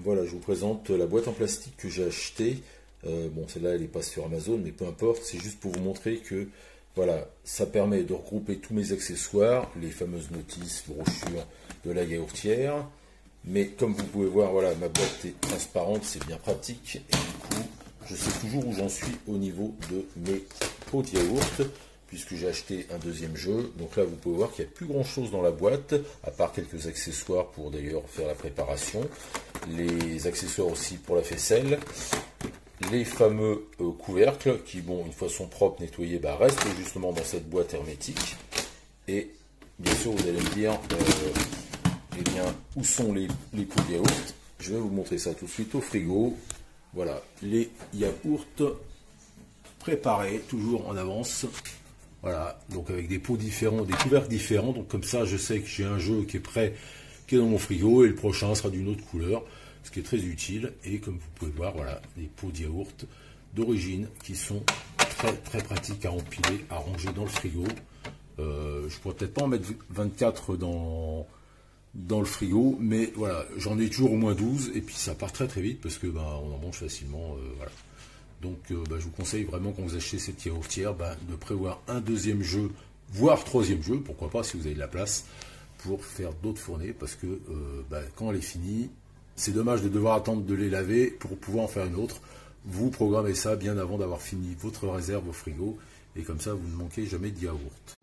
Voilà, je vous présente la boîte en plastique que j'ai achetée. Bon, celle-là, elle n'est pas sur Amazon, mais peu importe. C'est juste pour vous montrer que, voilà, ça permet de regrouper tous mes accessoires, les fameuses notices, brochures de la yaourtière. Mais comme vous pouvez voir, voilà, ma boîte est transparente, c'est bien pratique. Et du coup, je sais toujours où j'en suis au niveau de mes pots de yaourt, puisque j'ai acheté un deuxième jeu. Donc là, vous pouvez voir qu'il n'y a plus grand chose dans la boîte, à part quelques accessoires pour d'ailleurs faire la préparation. Les accessoires aussi pour la faisselle. Les fameux couvercles qui, bon, une fois sont propres, nettoyés, bah, restent justement dans cette boîte hermétique. Et bien sûr, vous allez me dire, eh bien, où sont les pots de yaourt? Je vais vous montrer ça tout de suite au frigo. Voilà, les yaourts préparés, toujours en avance. Voilà, donc avec des pots différents, des couvercles différents. Donc comme ça, je sais que j'ai un jeu qui est prêt, qui est dans mon frigo, et le prochain sera d'une autre couleur, ce qui est très utile. Et comme vous pouvez voir, voilà, des pots de yaourt d'origine qui sont très pratiques à empiler, à ranger dans le frigo. Je pourrais peut-être pas en mettre 24 dans le frigo, mais voilà, j'en ai toujours au moins 12, et puis ça part très vite parce que ben, on en mange facilement, voilà. Donc je vous conseille vraiment quand vous achetez cette yaourtière de prévoir un deuxième jeu, voire troisième jeu, pourquoi pas si vous avez de la place, pour faire d'autres fournées, parce que quand elle est finie, c'est dommage de devoir attendre de les laver pour pouvoir en faire une autre. Vous programmez ça bien avant d'avoir fini votre réserve au frigo, et comme ça vous ne manquez jamais de yaourt.